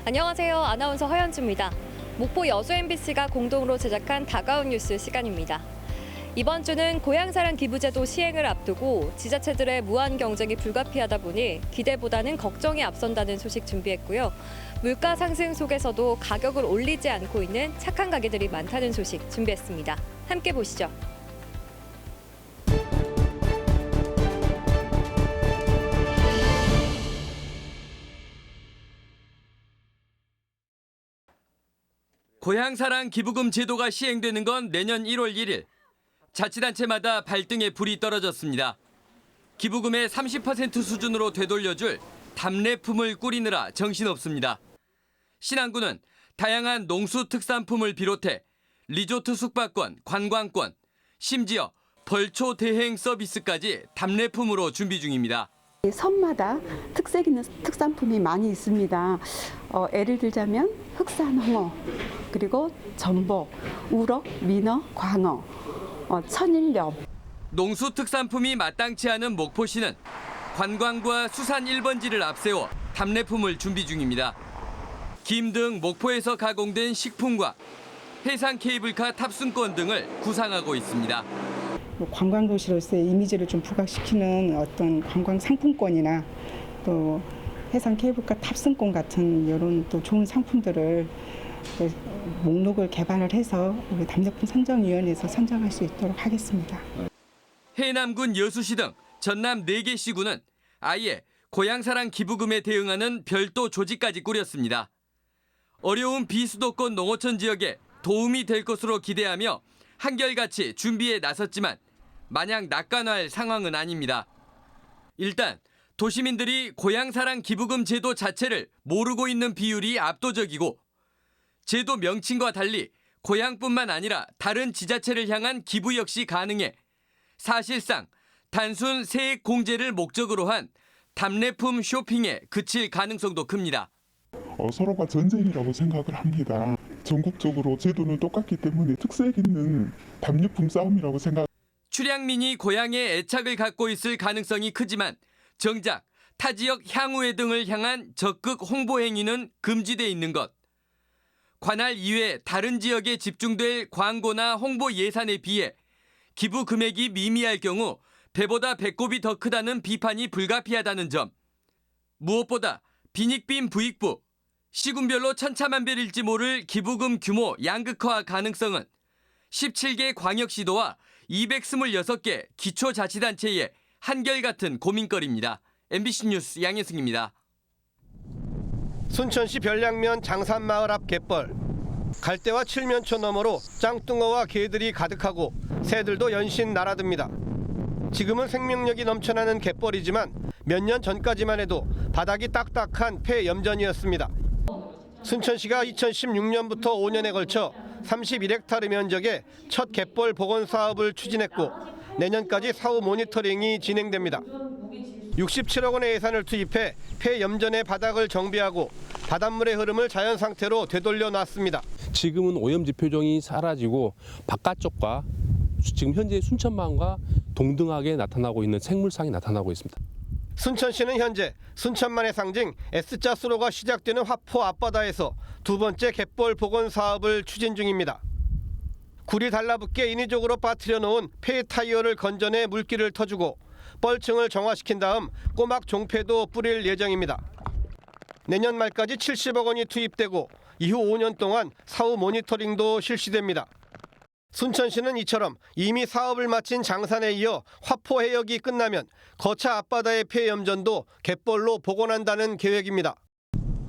안녕하세요. 아나운서 허연주입니다. 목포 여수 MBC가 공동으로 제작한 다가온 뉴스 시간입니다. 이번 주는 고향사랑 기부제도 시행을 앞두고 지자체들의 무한 경쟁이 불가피하다 보니 기대보다는 걱정이 앞선다는 소식 준비했고요. 물가 상승 속에서도 가격을 올리지 않고 있는 착한 가게들이 많다는 소식 준비했습니다. 함께 보시죠. 고향사랑 기부금 제도가 시행되는 건 내년 1월 1일. 자치단체마다 발등에 불이 떨어졌습니다. 기부금의 30% 수준으로 되돌려줄 답례품을 꾸리느라 정신없습니다. 신안군은 다양한 농수특산품을 비롯해 리조트 숙박권, 관광권, 심지어 벌초 대행 서비스까지 답례품으로 준비 중입니다. 섬마다 특색 있는 특산품이 많이 있습니다. 예를 들자면 흑산 홍어, 그리고 전복, 우럭, 민어, 광어, 천일염. 농수특산품이 마땅치 않은 목포시는 관광과 수산 1번지를 앞세워 답례품을 준비 중입니다. 김 등 목포에서 가공된 식품과 해상 케이블카 탑승권 등을 구상하고 있습니다. 관광도시로서의 이미지를 좀 부각시키는 어떤 관광 상품권이나 또 해상 케이블카 탑승권 같은 이런 또 좋은 상품들을 목록을 개발을 해서 우리 답례품 선정위원회에서 선정할 수 있도록 하겠습니다. 해남군 여수시 등 전남 4개 시군은 아예 고향사랑 기부금에 대응하는 별도 조직까지 꾸렸습니다. 어려운 비수도권 농어촌 지역에 도움이 될 것으로 기대하며 한결같이 준비에 나섰지만 마냥 낙관할 상황은 아닙니다. 일단 도시민들이 고향사랑 기부금 제도 자체를 모르고 있는 비율이 압도적이고 제도 명칭과 달리 고향뿐만 아니라 다른 지자체를 향한 기부 역시 가능해 사실상 단순 세액 공제를 목적으로 한 답례품 쇼핑에 그칠 가능성도 큽니다. 서로가 전쟁이라고 생각을 합니다. 전국적으로 제도는 똑같기 때문에 특색 있는 답례품 싸움이라고 생각. 출향민이 고향에 애착을 갖고 있을 가능성이 크지만 정작 타 지역 향후회 등을 향한 적극 홍보 행위는 금지돼 있는 것. 관할 이외 다른 지역에 집중될 광고나 홍보 예산에 비해 기부 금액이 미미할 경우 배보다 배꼽이 더 크다는 비판이 불가피하다는 점. 무엇보다 빈익빈 부익부, 시군별로 천차만별일지 모를 기부금 규모 양극화 가능성은 17개 광역시도와 226개 기초자치단체의 한결같은 고민거리입니다. MBC 뉴스 양혜승입니다. 순천시 별량면 장산마을 앞 갯벌. 갈대와 칠면초 너머로 짱뚱어와 개들이 가득하고 새들도 연신 날아듭니다. 지금은 생명력이 넘쳐나는 갯벌이지만 몇 년 전까지만 해도 바닥이 딱딱한 폐염전이었습니다. 순천시가 2016년부터 5년에 걸쳐 31헥타르 면적의 첫 갯벌 복원 사업을 추진했고 내년까지 사후 모니터링이 진행됩니다. 67억 원의 예산을 투입해 폐염전의 바닥을 정비하고 바닷물의 흐름을 자연 상태로 되돌려 놨습니다. 지금은 오염지 표정이 사라지고 바깥쪽과 지금 현재 순천만과 동등하게 나타나고 있는 생물상이 나타나고 있습니다. 순천시는 현재 순천만의 상징 S자 수로가 시작되는 화포 앞바다에서 두 번째 갯벌 복원 사업을 추진 중입니다. 굴이 달라붙게 인위적으로 빠뜨려 놓은 폐 타이어를 건져내 물기를 터주고 뻘층을 정화시킨 다음 꼬막 종폐도 뿌릴 예정입니다. 내년 말까지 70억 원이 투입되고 이후 5년 동안 사후 모니터링도 실시됩니다. 순천시는 이처럼 이미 사업을 마친 장산에 이어 화포 해역이 끝나면 거차 앞바다의 폐염전도 갯벌로 복원한다는 계획입니다.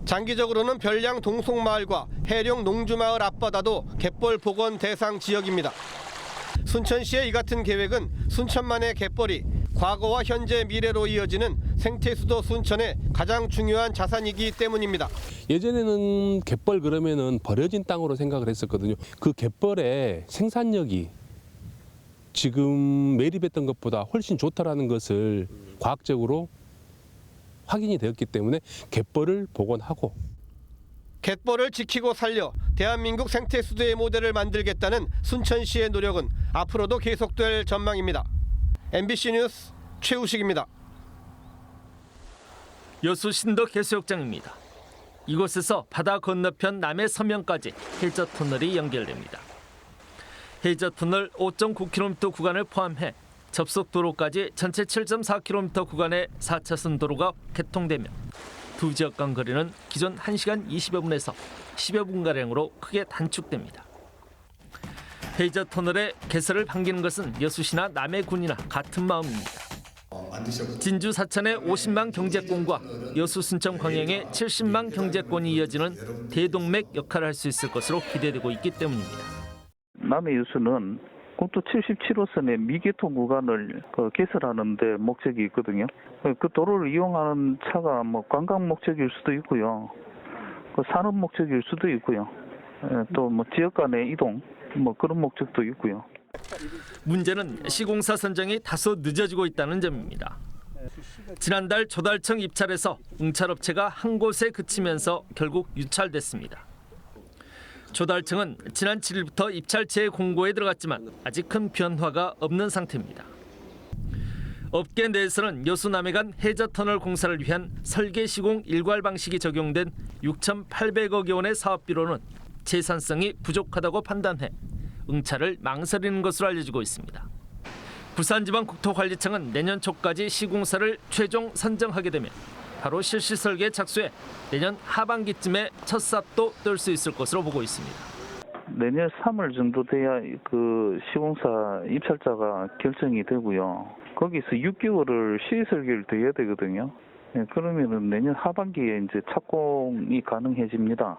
장기적으로는 별량 동속마을과 해령 농주마을 앞바다도 갯벌 복원 대상 지역입니다. 순천시의 이 같은 계획은 순천만의 갯벌이 과거와 현재 미래로 이어지는 생태수도 순천의 가장 중요한 자산이기 때문입니다. 예전에는 갯벌 그러면은 버려진 땅으로 생각을 했었거든요. 그 갯벌의 생산력이 지금 매립했던 것보다 훨씬 좋다라는 것을 과학적으로 확인이 되었기 때문에 갯벌을 복원하고 갯벌을 지키고 살려 대한민국 생태 수도의 모델을 만들겠다는 순천시의 노력은 앞으로도 계속될 전망입니다. MBC 뉴스 최우식입니다. 여수 신덕 해수욕장입니다. 이곳에서 바다 건너편 남해 서면까지 해저 터널이 연결됩니다. 해저 터널 5.9km 구간을 포함해 접속 도로까지 전체 7.4km 구간의 4차선 도로가 개통되며 두 지역 간 거리는 기존 1시간 20여 분에서 10여 분가량으로 크게 단축됩니다. 해저 터널의 개설을 반기는 것은 여수시나 남해군이나 같은 마음입니다. 진주 사천의 50만 경제권과 여수 순천 광양의 70만 경제권이 이어지는 대동맥 역할을 할 수 있을 것으로 기대되고 있기 때문입니다. 남해 여수는 국도 77호선의 미개통 구간을 개설하는 데 목적이 있거든요. 그 도로를 이용하는 차가 관광 목적일 수도 있고요. 산업 목적일 수도 있고요. 또 지역 간의 이동 그런 목적도 있고요. 문제는 시공사 선정이 다소 늦어지고 있다는 점입니다. 지난달 조달청 입찰에서 응찰업체가 한 곳에 그치면서 결국 유찰됐습니다. 조달청은 지난 7일부터 입찰 재공고에 들어갔지만 아직 큰 변화가 없는 상태입니다. 업계 내에서는 여수 남해 간 해저 터널 공사를 위한 설계 시공 일괄 방식이 적용된 6,800억 원의 사업비로는 재산성이 부족하다고 판단해 응찰을 망설이는 것으로 알려지고 있습니다. 부산지방국토관리청은 내년 초까지 시공사를 최종 선정하게 되면 바로 실시 설계 착수해 내년 하반기쯤에 첫 삽도 뜰 수 있을 것으로 보고 있습니다. 내년 3월 정도 돼야 그 시공사 입찰자가 결정이 되고요. 거기서 6개월을 시의 설계를 더 해야 되거든요. 그러면은 내년 하반기에 이제 착공이 가능해집니다.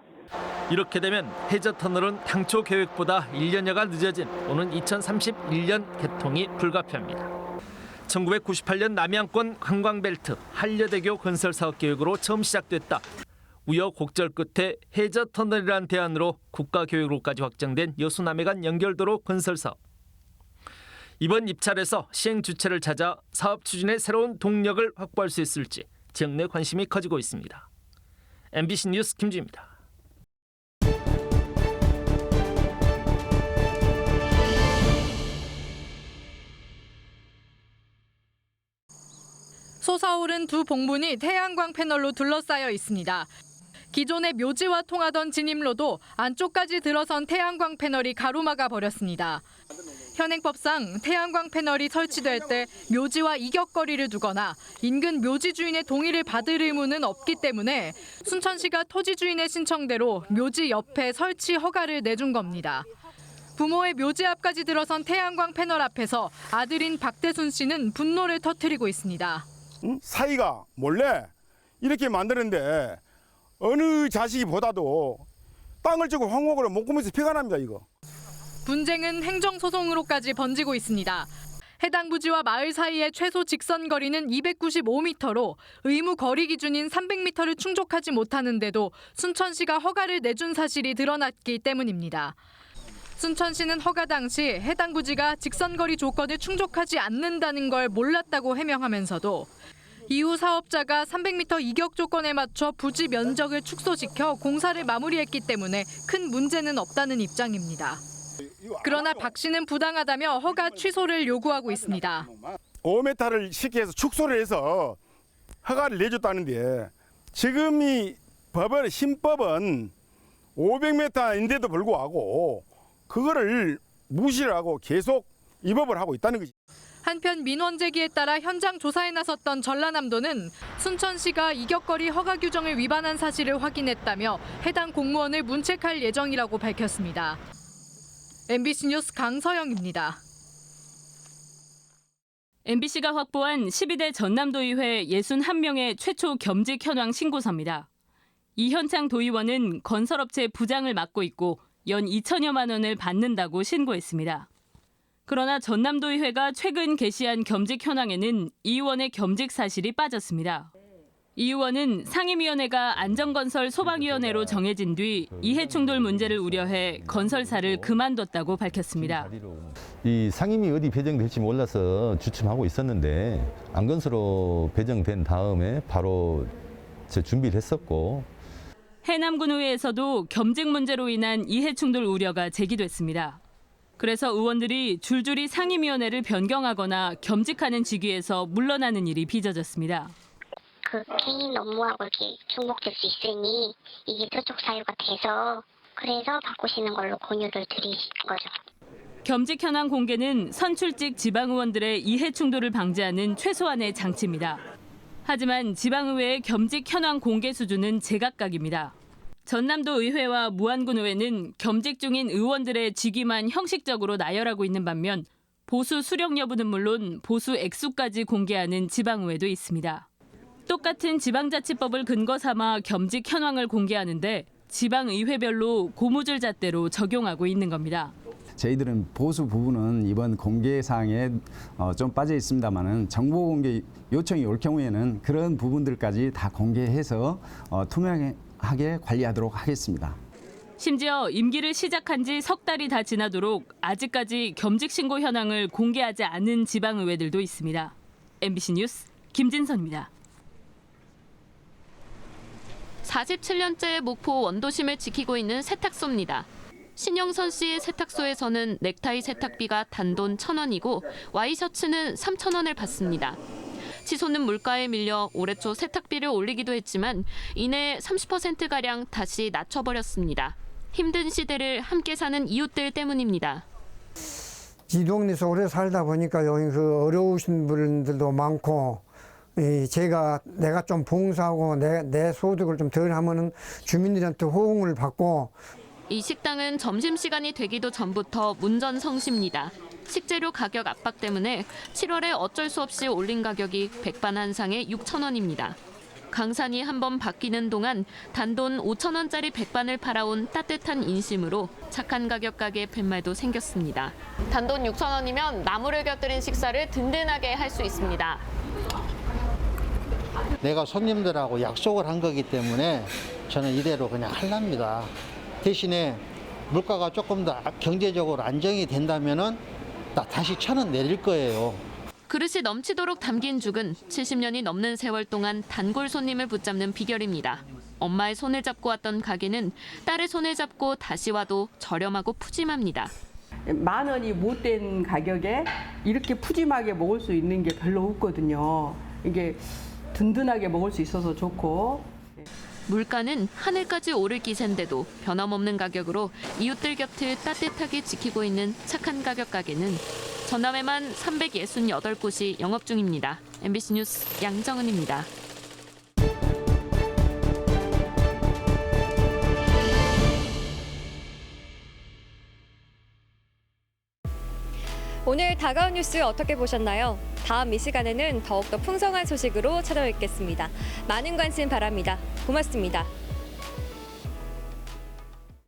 이렇게 되면 해저 터널은 당초 계획보다 1년여가 늦어진 오는 2031년 개통이 불가피합니다. 1998년 남양권 관광벨트 한려대교 건설 사업 계획으로 처음 시작됐다. 우여곡절 끝에 해저 터널이란 대안으로 국가계획으로까지 확정된 여수 남해 간 연결도로 건설 사업. 이번 입찰에서 시행 주체를 찾아 사업 추진에 새로운 동력을 확보할 수 있을지 지역 내 관심이 커지고 있습니다. MBC 뉴스 김주입니다. 솟아오른 두 봉분이 태양광 패널로 둘러싸여 있습니다. 기존의 묘지와 통하던 진입로도 안쪽까지 들어선 태양광 패널이 가로막아 버렸습니다. 현행법상 태양광 패널이 설치될 때 묘지와 이격거리를 두거나 인근 묘지 주인의 동의를 받을 의무는 없기 때문에 순천시가 토지 주인의 신청대로 묘지 옆에 설치 허가를 내준 겁니다. 부모의 묘지 앞까지 들어선 태양광 패널 앞에서 아들인 박대순 씨는 분노를 터뜨리고 있습니다. 사이가 몰래 이렇게 만드는데 어느 자식보다도 땅을 주고 황목으로 목구멍에서 피가 납니다. 이거. 분쟁은 행정소송으로까지 번지고 있습니다. 해당 부지와 마을 사이의 최소 직선 거리는 295m로 의무 거리 기준인 300m를 충족하지 못하는데도 순천시가 허가를 내준 사실이 드러났기 때문입니다. 순천시는 허가 당시 해당 부지가 직선거리 조건을 충족하지 않는다는 걸 몰랐다고 해명하면서도 이후 사업자가 300m 이격 조건에 맞춰 부지 면적을 축소시켜 공사를 마무리했기 때문에 큰 문제는 없다는 입장입니다. 그러나 박 씨는 부당하다며 허가 취소를 요구하고 있습니다. 5m를 쉽게 해서 축소를 해서 허가를 내줬다는데 지금 이 법의 신법은 500m인데도 불구하고 그거를 무시를 하고 계속 위법을 하고 있다는 거지. 한편 민원 제기에 따라 현장 조사에 나섰던 전라남도는 순천시가 이격거리 허가 규정을 위반한 사실을 확인했다며 해당 공무원을 문책할 예정이라고 밝혔습니다. MBC 뉴스 강서영입니다. MBC가 확보한 12대 전남도의회 61명의 최초 겸직 현황 신고서입니다. 이현창 도의원은 건설업체 부장을 맡고 있고 연 2천여만 원을 받는다고 신고했습니다. 그러나 전남도의회가 최근 게시한 겸직 현황에는 이 의원의 겸직 사실이 빠졌습니다. 이 의원은 상임위원회가 안전건설 소방위원회로 정해진 뒤 이해충돌 문제를 우려해 건설사를 그만뒀다고 밝혔습니다. 이 상임위 어디 배정될지 몰라서 주춤하고 있었는데 안건수로 배정된 다음에 바로 준비를 했었고. 해남군의회에서도 겸직 문제로 인한 이해 충돌 우려가 제기됐습니다. 그래서 의원들이 줄줄이 상임위원회를 변경하거나 겸직하는 직위에서 물러나는 일이 빚어졌습니다. 그 개인 업무하고 이렇게 중복될 수 있으니 이게 저쪽 사유가 돼서 그래서 바꾸시는 걸로 권유를 드린 거죠. 겸직 현황 공개는 선출직 지방의원들의 이해 충돌을 방지하는 최소한의 장치입니다. 하지만 지방의회의 겸직 현황 공개 수준은 제각각입니다. 전남도 의회와 무안군 의회는 겸직 중인 의원들의 직위만 형식적으로 나열하고 있는 반면 보수 수령 여부는 물론 보수 액수까지 공개하는 지방의회도 있습니다. 똑같은 지방자치법을 근거 삼아 겸직 현황을 공개하는데 지방의회별로 고무줄 잣대로 적용하고 있는 겁니다. 저희들은 보수 부분은 이번 공개 사항에 좀 빠져 있습니다만은 정보 공개 요청이 올 경우에는 그런 부분들까지 다 공개해서 투명하게 관리하도록 하겠습니다. 심지어 임기를 시작한 지 석 달이 다 지나도록 아직까지 겸직 신고 현황을 공개하지 않은 지방의회들도 있습니다. MBC 뉴스 김진선입니다. 47년째 목포 원도심을 지키고 있는 세탁소입니다. 신영선 씨의 세탁소에서는 넥타이 세탁비가 단돈 1,000원이고 와이셔츠는 3,000원을 받습니다. 치솟는 물가에 밀려 올해 초 세탁비를 올리기도 했지만 이내 30%가량 다시 낮춰버렸습니다. 힘든 시대를 함께 사는 이웃들 때문입니다. 이 동네에서 오래 살다 보니까 여기 그 어려우신 분들도 많고 내가 좀 봉사하고 내 소득을 좀 덜 하면은 주민들한테 호응을 받고 이 식당은 점심시간이 되기도 전부터 문전성시입니다. 식재료 가격 압박 때문에 7월에 어쩔 수 없이 올린 가격이 백반 한 상에 6,000원입니다. 강산이 한번 바뀌는 동안 단돈 5,000원짜리 백반을 팔아온 따뜻한 인심으로 착한 가격 가게 팻말도 생겼습니다. 단돈 6,000원이면 나물을 곁들인 식사를 든든하게 할 수 있습니다. 내가 손님들하고 약속을 한 거기 때문에 저는 이대로 그냥 할랍니다. 대신에 물가가 조금 더 경제적으로 안정이 된다면은 다시 1,000원 내릴 거예요. 그릇이 넘치도록 담긴 죽은 70년이 넘는 세월 동안 단골 손님을 붙잡는 비결입니다. 엄마의 손을 잡고 왔던 가게는 딸의 손을 잡고 다시 와도 저렴하고 푸짐합니다. 10,000원이 못 된 가격에 이렇게 푸짐하게 먹을 수 있는 게 별로 없거든요. 이게 든든하게 먹을 수 있어서 좋고. 물가는 하늘까지 오를 기세인데도 변함없는 가격으로 이웃들 곁을 따뜻하게 지키고 있는 착한 가격 가게는 전남에만 368곳이 영업 중입니다. MBC 뉴스 양정은입니다. 오늘 다가온 뉴스 어떻게 보셨나요? 다음 이 시간에는 더욱더 풍성한 소식으로 찾아뵙겠습니다. 많은 관심 바랍니다. 고맙습니다.